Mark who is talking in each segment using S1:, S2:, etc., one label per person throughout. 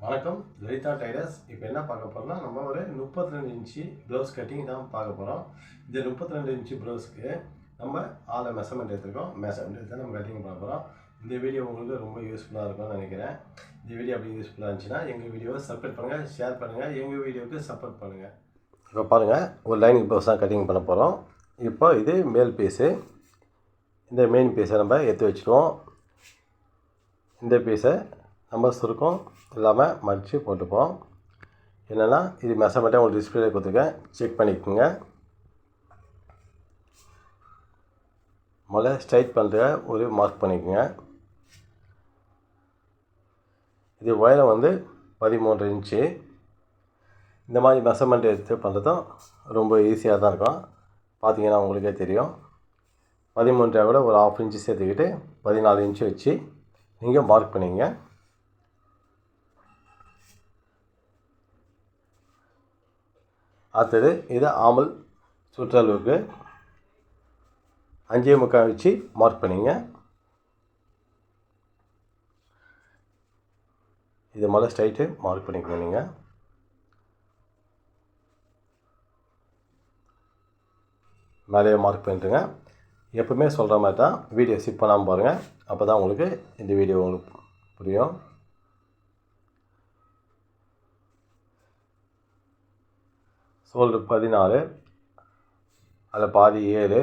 S1: வணக்கம், லலிதா டைலர்ஸ். இப்போ என்ன பார்க்க போகிறோம்னா, நம்ம ஒரு 32 இன்ச்சு ப்ளவுஸ் கட்டிங் தான் பார்க்க போகிறோம். இந்த 32 இன்ச்சு ப்ளவுஸ்க்கு நம்ம மெஷர்மெண்ட் எடுத்துருக்கோம். மெஷர்மெண்ட் எடுத்து நம்ம கட்டிங் பண்ண போகிறோம். இந்த வீடியோ உங்களுக்கு ரொம்ப யூஸ்ஃபுல்லாக இருக்கும்னு நினைக்கிறேன். இந்த வீடியோ அப்படி யூஸ்ஃபுல்லாக இருந்துச்சுன்னா எங்கள் வீடியோவை சப்போர்ட் பண்ணுங்கள், ஷேர் பண்ணுங்கள், எங்கள் வீடியோவுக்கு சப்போர்ட் பண்ணுங்கள். இப்போ பாருங்கள், ஒரு லைனிங் ப்ளவுஸ் தான் கட்டிங் பண்ண போகிறோம். இப்போ இது மேல் பீஸு. இந்த மெயின் பீஸை நம்ம எடுத்து வச்சுருவோம். இந்த பீஸை நம்ம சுருக்கம் இல்லாமல் மடித்து போட்டுப்போம். என்னென்னா இது மெஷர்மெண்ட்டை உங்களுக்கு டிஸ்பிளே கொடுத்துருக்கேன், செக் பண்ணிக்கோங்க. முதல்ல ஸ்ட்ரைட் பண்ணுற ஒரு மார்க் பண்ணிக்கோங்க. இது உயரம் வந்து 13 இன்ச்சு. இந்த மாதிரி மெஷர்மெண்ட் எடுத்து பண்ணுறதும் ரொம்ப ஈஸியாக தான் இருக்கும். பார்த்தீங்கன்னா உங்களுக்கே தெரியும். 13 விட ஒரு 1/2 இன்ச்சு சேர்த்துக்கிட்டு 14 இன்ச்சு வச்சு நீங்கள் மார்க் பண்ணிங்க. அடுத்தது இதை ஆமல் சுற்றளவுக்கு 5.25 வச்சு மார்க் பண்ணிங்க. இது முதல்ல ஸ்ட்ரைட்டு மார்க் பண்ணிக்கணும். நீங்கள் மேலேயே மார்க் பண்ணிட்டுங்க. எப்பவுமே சொல்கிற மாதிரி தான், வீடியோ ஸ்கிப் பண்ணாமல் பாருங்கள். அப்போ தான் உங்களுக்கு இந்த வீடியோ உங்களுக்கு புரியும். ஷோல்டர் 14, அதில் பாதி 7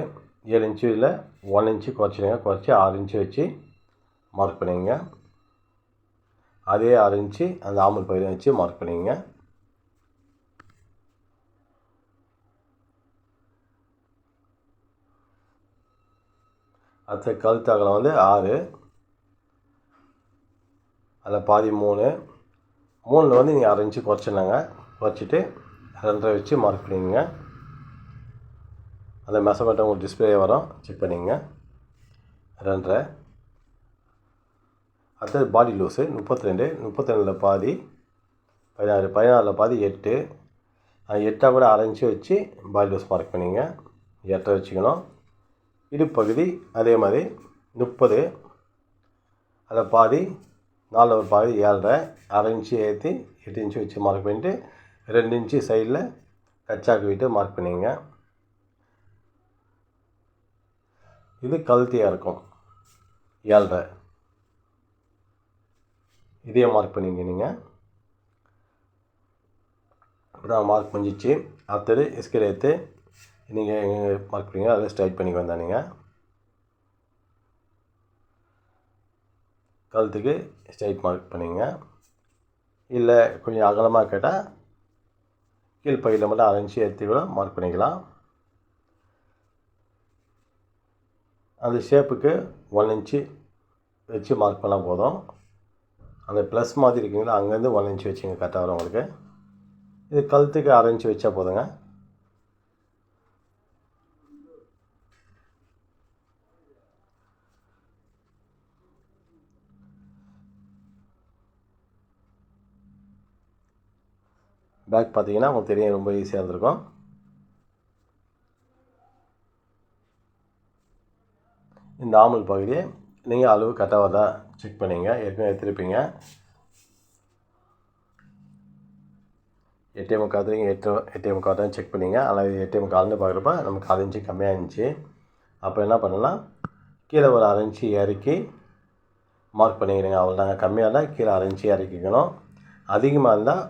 S1: இன்ச்சு. இல்லை 1 இன்ச்சு குறைச்சிடுங்க. குறைச்சி 6 இன்ச்சு வச்சு மார்க் பண்ணிங்க. அதே 6 இன்ச்சு அந்த ஆமல் பகுதியை வச்சு மார்க் பண்ணிங்க. அடுத்த கழுத்து அகலம் வந்து 6, அதில் பாதி 3 வந்து நீங்கள் 6 இன்ச்சு குறைச்சிடுங்க. குறைச்சிட்டு 2.5 வச்சு மார்க் பண்ணிங்க. அந்த மெஷர்மெண்ட்டை உங்களுக்கு டிஸ்பிளே வரும், செக் பண்ணிங்க. 2.5. அடுத்தது பாடி லூஸு 32 பாதி 16 பாதி 8. 8 கூட 1/2 இன்ச்சு வச்சு பாடி லூஸ் மார்க் பண்ணிங்க. 8.5 வச்சுக்கணும். இடுப்பகுதி அதே மாதிரி 30, அதில் பாதி 4 ஒரு பாதி 7.5. 1/2 இன்ச்சு ஏற்றி 8 இன்ச்சு வச்சு மார்க் பண்ணிவிட்டு 2 இன்ச்சு சைடில் கச்சாக்கு விட்டு மார்க் பண்ணிங்க. இது கழுத்தியாக இருக்கும் 7.5. இதையே மார்க் பண்ணிங்க. நீங்கள் அப்போ தான் மார்க் பண்ணிச்சு. அடுத்தது ஸ்கேல் எடுத்து நீங்கள் எங்கே மார்க் பண்ணிங்க அதை ஸ்ட்ரைட் பண்ணிக்க வந்தா. நீங்கள் கழுத்துக்கு ஸ்ட்ரைட் மார்க் பண்ணிங்க. இல்லை கொஞ்சம் அகலமாக கேட்டால் கீழ்ப்பகுதியில் மட்டும் 1/2 இன்ச்சு ஏற்றி கூட மார்க் பண்ணிக்கலாம். அந்த ஷேப்புக்கு 1 இன்ச்சு வச்சு மார்க் பண்ணால் போதும். அந்த ப்ளஸ் மாதிரி இருக்குங்களா, அங்கேருந்து 1 இன்ச்சு வச்சுங்க, கரெக்டாக வரும் உங்களுக்கு. இது கழுத்துக்கு 1/2 இன்ச்சு வச்சா போதுங்க. பேக் பார்த்தீங்கன்னா உங்களுக்கு தெரியும், ரொம்ப ஈஸியாக இருந்திருக்கும். இந்த ஆமல் பகுதியை நீங்கள் அளவு கரெக்டாக வருதா செக் பண்ணிங்க. ஏற்கனவே எடுத்துருப்பீங்க. 8.25 தான் செக் பண்ணிங்க. ஆனால் 8.25 பார்க்குறப்ப நமக்கு 1/2 இன்ச்சு கம்மியாக இருந்துச்சு. அப்போ என்ன பண்ணலாம், கீழே ஒரு 1/2 இன்ச்சு இறக்கி மார்க் பண்ணிக்கிறீங்க. அவ்வளோதாங்க. கம்மியாக இருந்தால் கீழே 1/2 இன்ச்சு இறக்கிக்கணும். அதிகமாக இருந்தால்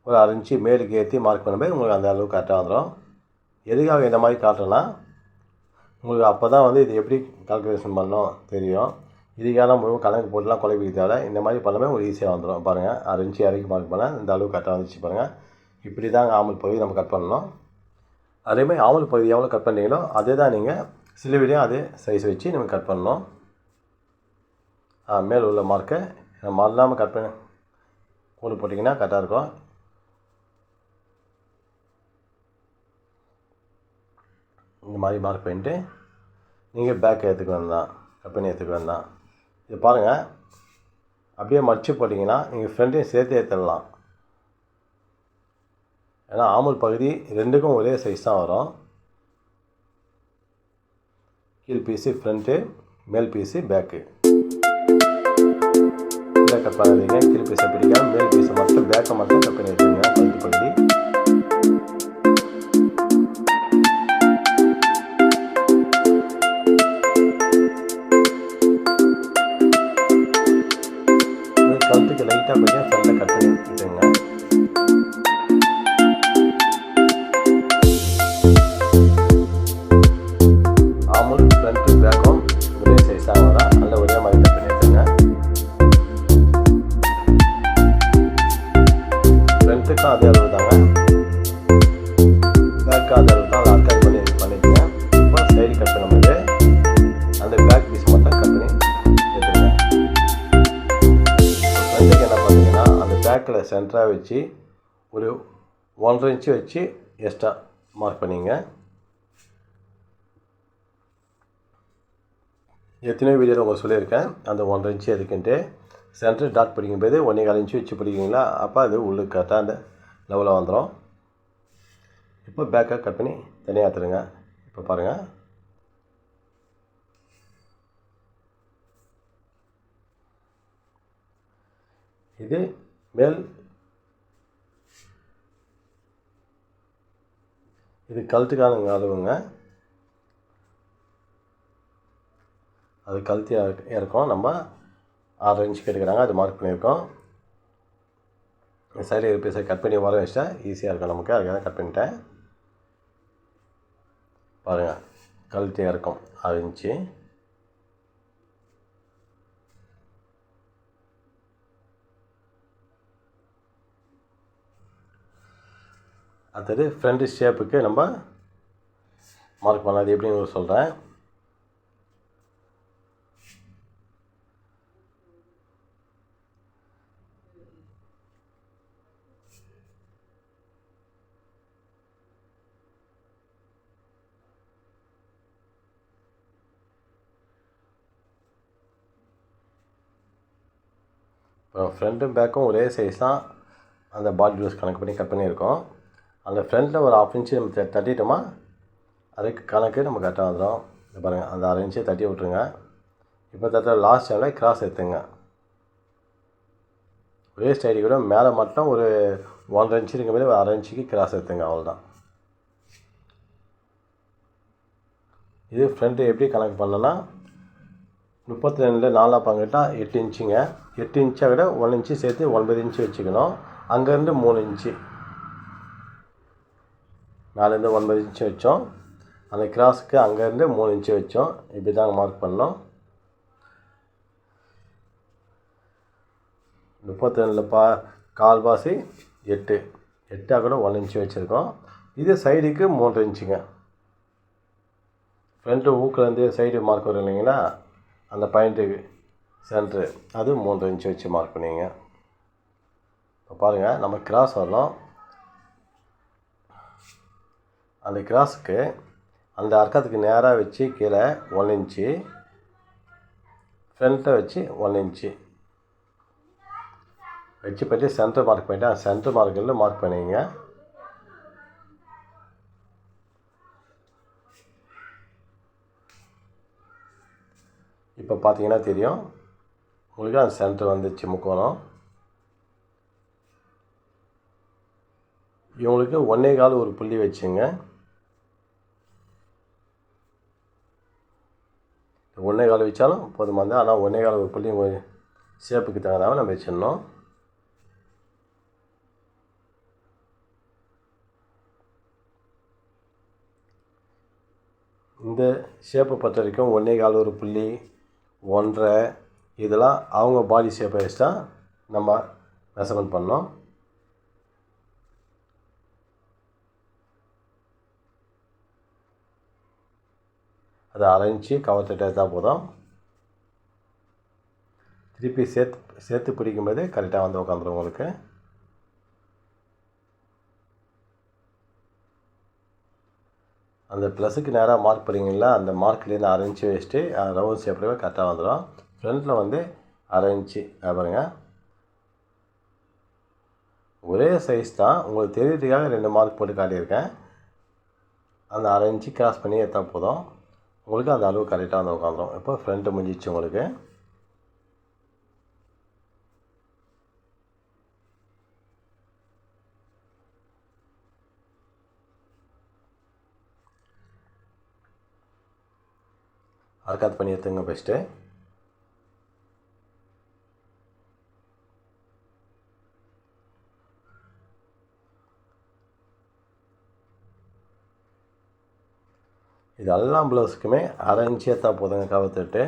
S1: ஒரு 1/2 இன்ச்சு மேலுக்கு ஏற்றி மார்க் பண்ணும்போது உங்களுக்கு அந்த அளவு கரெக்டாக வந்துடும். எதுக்காக இந்த மாதிரி காட்டுறேன்னா, உங்களுக்கு அப்போ தான் வந்து இது எப்படி கால்குலேஷன் பண்ணணும் தெரியும். இதுக்காக முழு கணக்கு போட்டுலாம் குழப்பிக்க தேவை. இந்த மாதிரி பண்ணவே உங்களுக்கு ஈஸியாக வந்துடும். பாருங்கள், 1/2 இன்ச்சு இறக்கி மார்க் பண்ணேன், இந்த அளவு கரெக்டாக வந்துச்சு. பாருங்கள், இப்படி தாங்க ஆமல் பகுதி நம்ம கட் பண்ணணும். அதேமாதிரி ஆமல் பகுதி எவ்வளோ கட் பண்ணுறீங்களோ அதே தான் நீங்கள் சிலுவிலையும் அதே சைஸ் வச்சு நம்ம கட் பண்ணணும். மேல் உள்ள மார்க்கை மறந்தாமல் கட் பண்ணி கோடு போட்டிங்கன்னா கரெக்டாக இருக்கும். இந்த மாதிரி மார்க் பண்ணிட்டு நீங்கள் பேக் எடுத்துக்க வேண்டாம், கட் பண்ணி எடுத்துக்க வேண்டாம். இது பாருங்கள், அப்படியே மடித்து போட்டிங்கன்னா நீங்கள் ஃப்ரெண்டையும் சேர்த்து ஏற்றிடலாம். ஏன்னா ஆமல் பகுதி ரெண்டுக்கும் ஒரே சைஸ் தான் வரும். கீழ் பீஸு ஃப்ரண்ட்டு, மேல் பீஸு பேக்கு. கட் பண்ணாதீங்க. கீழ் பீஸை பிடிக்காமல் மேல் பீஸை மட்டும் பேக்கை மட்டும் கட் பண்ணி வச்சுருங்க. கழுத்து பகுதி கழுத்துக்கு லைட்டாக கொஞ்சம் ஃப்ரண்ட்டில் கட் பண்ணி வச்சுருங்க. ஆமுல் ஃப்ரண்ட்டு பேக்கும் ஒரே சைஸாக வரும். நல்ல ஒரே மாதிரி கட் பண்ணி வச்சுருங்க. ஃப்ரண்ட்டுக்கும் அதே அளவு தாங்க, பேக்கும் அதே அளவு தான். அதை அட்டாச் பண்ணிக்கோங்க. இப்போ சைடு கட் பண்ணும்போது அந்த பேக் பீஸ் மட்டும் கட் பண்ணி எடுத்துருங்க. ஃப்ரண்ட்டுக்கு என்ன பண்ணுறீங்கன்னா அந்த பேக்கில் சென்டராக வச்சு ஒரு 1.5 இன்ச்சு வச்சு எக்ஸ்ட்ரா மார்க் பண்ணிங்க. எத்தனையோ வீடியோவில் உங்களுக்கு சொல்லியிருக்கேன் அந்த 1.5 இன்ச்சு எதுக்குன்ட்டு. சென்டர் டாட் பிடிக்கும்போது 1.25 இன்ச்சு வச்சு பிடிக்குங்களா, அப்போ அது உள்ளுக்கு கரெக்டாக அந்த லெவலில் வந்துடும். இப்போ பேக்கை கட் பண்ணி தனியாக எடுத்துருங்க. இப்போ பாருங்கள், இது மேல், இது கழுத்துக்கான அளவுங்க. அது கழுத்து இறக்கும். நம்ம 6 இன்ச்சு கேட்டுக்கிறாங்க, அது மார்க் பண்ணியிருக்கோம். சைடில் இருப்பி சைடு கட் பண்ணி வர வச்சா ஈஸியாக இருக்கும் நமக்கு. அதுக்காக கட் பண்ணிட்டேன். பாருங்கள், கழுத்து இறக்கும் 6 இன்ச்சு. அடுத்தது ஃப்ரண்ட் ஷேப்புக்கு நம்ம மார்க் பண்ணாது எப்படின்னு சொல்கிறேன். இப்போ ஃப்ரண்ட்டும் பேக்கும் ஒரே சைஸ் தான். அந்த பாடி லூஸ் கணக்கு பண்ணி கட் பண்ணியிருக்கோம். அந்த ஃப்ரண்ட்டில் ஒரு 1/2 இன்ச்சு நம்ம தட்டிட்டோமா, அதுக்கு கணக்கு நம்ம கரெக்டாக வந்துடும். பாருங்கள், அந்த 1/2 இன்ச்சு தட்டி விட்ருங்க. இப்போ தட்ட லாஸ்ட் டைமில் கிராஸ் எடுத்துங்க. ஒரே ஸ்டைடி கூட மேலே மட்டும் ஒரு 1.5 இன்ச்சு இருக்க மாதிரி ஒரு 1/2 இன்ச்சுக்கு கிராஸ் எடுத்துங்க. அவ்வளோதான். இது ஃப்ரண்ட்டு எப்படி கணக்கு பண்ணோன்னா 32 4 பங்கிட்டால் 8 இன்ச்சுங்க. 8 இன்ச்சை விட 1 இன்ச்சு சேர்த்து 9 இன்ச்சு வச்சுக்கணும். அங்கேருந்து 3 இன்ச்சு, மேலேருந்து 9 இன்ச்சு வச்சோம். அந்த கிராஸுக்கு அங்கேருந்து 3 இன்ச்சு வச்சோம். இப்படி தாங்க மார்க் பண்ணோம். 32 கால்வாசி 8 8ஆக கூட 1 இன்ச்சு வச்சுருக்கோம். இது சைடுக்கு 3 இன்ச்சுங்க. ஃப்ரண்ட்டு ஊக்கிலேருந்து சைடு மார்க் வரும் இல்லைங்களா, அந்த பாயிண்ட்டுக்கு சென்ட்ரு அது 3 இன்ச்சு வச்சு மார்க் பண்ணிங்க. இப்போ பாருங்கள், நம்ம கிராஸ் வரணும். அந்த கிராஸுக்கு அந்த அர்க்கத்துக்கு நேராக வச்சு கீழே 1 இன்ச்சு, ஃப்ரண்ட்டை வச்சு 1 இன்ச்சு வச்சு பற்றி சென்டர் மார்க் பண்ணிவிட்டு அந்த சென்டர் மார்க்கில் மார்க் பண்ணிங்க. இப்போ பார்த்தீங்கன்னா தெரியும் உங்களுக்கு அந்த சென்டர் வந்துச்சு முக்கோணம். இவங்களுக்கு 1.25 ஒரு புள்ளி வச்சுங்க. 1.25 வச்சாலும் போதுமானது. ஆனால் 1.25 ஒரு புள்ளி ஷேப்புக்கு தகுந்தாமல் நம்ம வச்சிடணும். இந்த ஷேப்பை பொறுத்த வரைக்கும் 1.25 ஒரு புள்ளி 1.5 இதெல்லாம் அவங்க பாடி ஷேப்பை வச்சு தான் நம்ம மெஷர்மெண்ட் பண்ணோம். அது 1/2 இன்ச்சு கவர் தட்டு எடுத்தால் போதும். திருப்பி சேர்த்து பிடிக்கும்போது கரெக்டாக வந்து உட்காந்துரும் உங்களுக்கு. அந்த ப்ளஸுக்கு நேராக மார்க் பண்ணிங்களா, அந்த மார்க்லேருந்து 1/2 இன்ச்சு வச்சுட்டு ரவுண்ட் ஷேப்லேயே கரெக்டாக வந்துடும். ஃப்ரண்ட்டில் வந்து 1/2 இன்ச்சு பாருங்கள், ஒரே சைஸ் தான். உங்களுக்கு தெரியறதுக்காக 2 மார்க் போட்டு காட்டியிருக்கேன். அந்த 1/2 இன்ச்சு கிராஸ் பண்ணி எடுத்தால் போதும், உங்களுக்கு அந்த அளவு கரெக்டாக வந்து உட்காந்துரும். இப்போ ஃப்ரண்ட்டு முடிஞ்சிச்சு உங்களுக்கு. அரைக்காத்து பண்ணி எடுத்துங்க பெஸ்ட்டு. இது எல்லா ப்ளவுஸுக்குமே 1/2 இன்ச் ஏற்றா போதுங்க கவுத்துட்டு.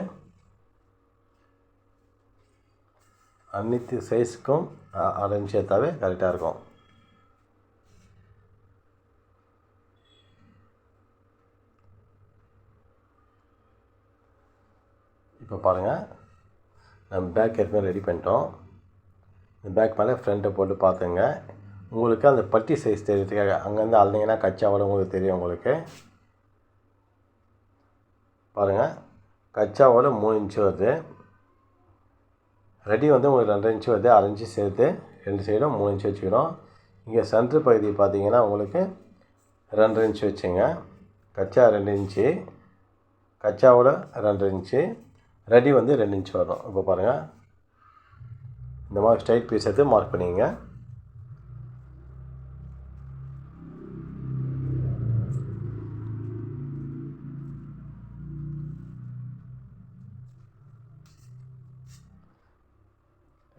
S1: அனைத்து சைஸுக்கும் 1/2 இன்ச் ஏற்றாவே கரெக்டாக இருக்கும். இப்போ பாருங்கள், நம்ம பேக் ஏற்கனவே ரெடி பண்ணிட்டோம். இந்த பேக் மேலே ஃப்ரண்ட்டை போட்டு பார்த்துங்க. உங்களுக்கு அந்த பட்டி சைஸ் தெரியறதுக்காக அங்கேருந்து அளந்தீங்கன்னா கச்சாவோட உங்களுக்கு தெரியும். உங்களுக்கு பாருங்கள், கச்சாவோட 3 இன்ச்சு வருது. ரெடி வந்து உங்களுக்கு 2.5 இன்ச்சு வருது. 1/2 இன்ச்சு சேர்த்து 2 சைடும் 3 இன்ச்சு வச்சுக்கணும். இங்கே சென்ட்ரு பகுதி பார்த்தீங்கன்னா உங்களுக்கு 2.5 இன்ச்சு வச்சுங்க. கச்சா 2 இன்ச்சு, கச்சாவோட 2.5 இன்ச்சு, ரெடி வந்து 2 இன்ச் வரும். இப்போ பாருங்கள், இந்த மாதிரி ஸ்ட்ரைட் பீஸ் எடுத்து மார்க் பண்ணிங்க.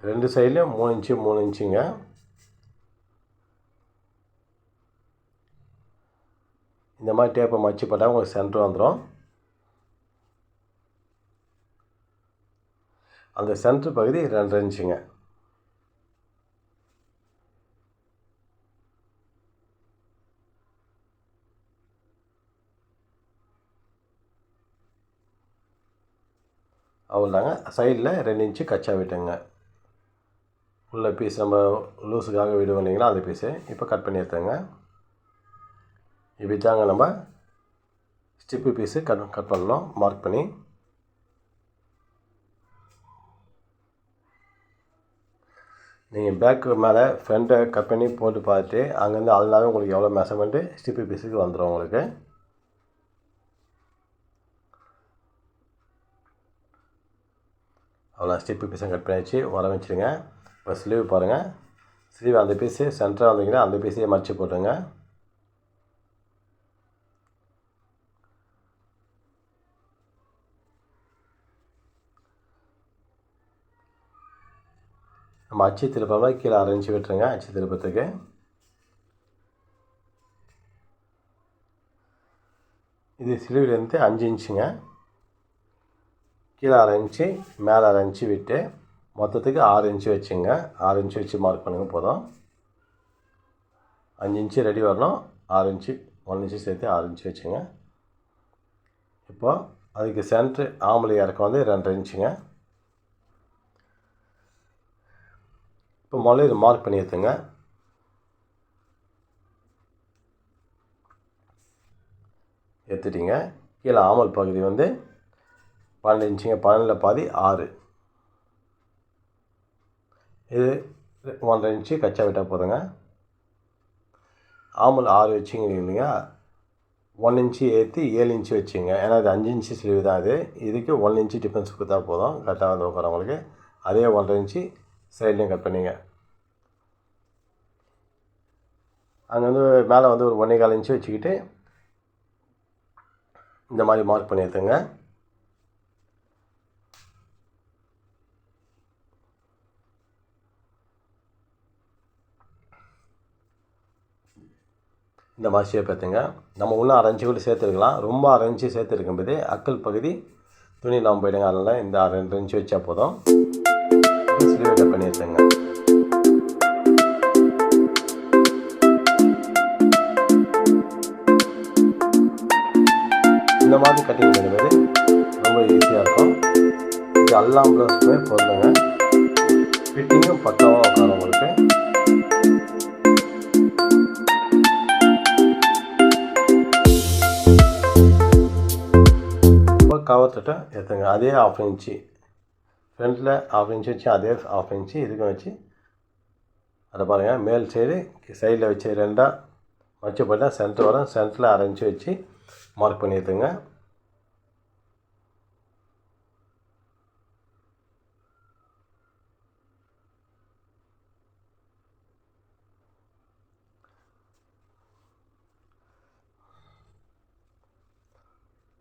S1: ரெண்டு சைட்லேயும் 3 இன்ச்சு 3 இன்ச்சுங்க. இந்த மாதிரி டேப்பை மடிச்சு போட்டால் உங்களுக்கு சென்டர் வந்துடும். அந்த சென்ட்ரு பகுதி 2.5 இன்ச்சுங்க. அவ்வளோதாங்க. சைடில் 2 இன்ச்சு கச்சா விட்டுங்க. உள்ள பீஸ் நம்ம லூஸுக்காக விடுவோம் இல்லைங்களா, அந்த பீஸு இப்போ கட் பண்ணி எடுத்துங்க. இப்படி தாங்க நம்ம ஸ்டிப்பு பீஸு கட் பண்ணணும் மார்க் பண்ணி. நீங்கள் பேக்கு மேலே ஃப்ரண்ட்டை கட் பண்ணி போட்டு பார்த்துட்டு அங்கேருந்து அளந்தாவே உங்களுக்கு எவ்வளோ மெஷர்மெண்ட்டு ஸ்டிப்பு பீஸுக்கு வந்துடும் உங்களுக்கு. அவ்வளோ ஸ்டிப்பு பீஸை கட் பண்ணி வச்சு வர வச்சுருங்க. இப்போ ஸ்லீவ் பாருங்கள், ஸ்லீவ் அந்த பீஸு சென்டராக வந்தீங்கன்னா அந்த பீஸையே மடித்து போட்டுங்க. நம்ம அச்சு திருப்பாமல் கீழே 1/2 இன்ச்சு விட்டுருங்க. அச்சு திருப்பத்துக்கு இது ஸ்லீவ்லேருந்து 5 இன்ச்சுங்க. கீழே 1/2 இன்ச்சு, மேலே 1/2 இன்ச்சு விட்டு மொத்தத்துக்கு 6 இன்ச்சு வச்சுங்க. 6 இன்ச்சு வச்சு மார்க் பண்ணுங்க போதும். 5 இன்ச்சு ரெடி வரணும். 6 இன்ச்சு 1 இன்ச்சு சேர்த்து 6 இன்ச்சு வச்சுங்க. இப்போ அதுக்கு சென்ட்ரு ஆம்பளை இறக்கம் வந்து 2.5 இன்ச்சுங்க. இப்போ முதல்ல இது மார்க் பண்ணி எடுத்துங்க. எடுத்துட்டிங்க. கீழே ஆமல் பகுதி வந்து 12 இன்ச்சுங்க. 12ல் பாதி 6. இது 1.5 இன்ச்சு கச்சா விட்டால் போதுங்க. ஆமல் 6 வச்சுங்க இல்லைங்க, 1 இன்ச்சு ஏற்றி 7 இன்ச்சு வச்சுங்க. ஏன்னா இது 5 இன்ச்சு ஸ்லீவ் தான். இதுக்கு 1 இன்ச்சு டிஃப்ரென்ஸ் கொடுத்தா போதும், கரெக்டாக வந்து உட்காரவங்களுக்கு. அதே 1.5 இன்ச்சு சைட்லேயும் கட் பண்ணிங்க. அங்கே வந்து மேலே வந்து ஒரு 1.25 இன்ச்சு வச்சுக்கிட்டு இந்த மாதிரி மார்க் பண்ணி எடுத்துங்க. இந்த மாதிரி ஷேப் எடுத்துங்க. நம்ம இன்னும் 1/2 இன்ச்சு கூட சேர்த்துருக்கலாம். ரொம்ப 1/2 இன்ச்சு சேர்த்துருக்கும்போது அக்கல் பகுதி துணி இல்லாமல் போயிடுங்க. அதனால் இந்த 2 இன்ச்சு வச்சா போதும். ஸ்லீவ் கட் பண்ணி எடுத்துங்க. இந்த மாதிரி கட்டிங் பண்ணும்போது ரொம்ப ஈஸியாக இருக்கும். இது எல்லா ப்ளவுஸுக்குமே பொருளுங்க. ஃபிட்டிங்கும் பக்காவாக உட்காரும் உங்களுக்கு. கவர் தட்டை எடுத்துங்க. அதே 1/2 இன்ச்சு ஃப்ரண்ட்டில் 1/2 இன்ச்சு வச்சு அதே 1/2 இன்ச்சு இதுக்கும் வச்சு அதை பாருங்கள். மேல் சைடு சைடில் வச்சு 2ஆக வச்சு போட்டால் சென்டர் வரும். சென்டரில் 1/2 இன்ச்சு வச்சு மார்க் பண்ணி எடுத்துங்க.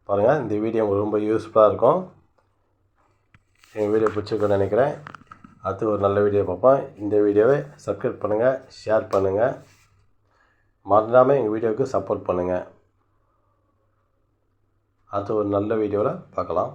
S1: பாருங்கள். இந்த வீடியோ உங்களுக்கு ரொம்ப யூஸ்ஃபுல்லாக இருக்கும். எங்கள் வீடியோ பிடிச்சிருக்குன்னு நினைக்கிறேன். அடுத்து ஒரு நல்ல வீடியோ பார்ப்போம். இந்த வீடியோவை சப்ஸ்கிரைப் பண்ணுங்கள், ஷேர் பண்ணுங்கள், மறந்துடாமல் எங்கள் வீடியோவுக்கு சப்போர்ட் பண்ணுங்கள். அடுத்து ஒரு நல்ல வீடியோவில் பார்க்கலாம்.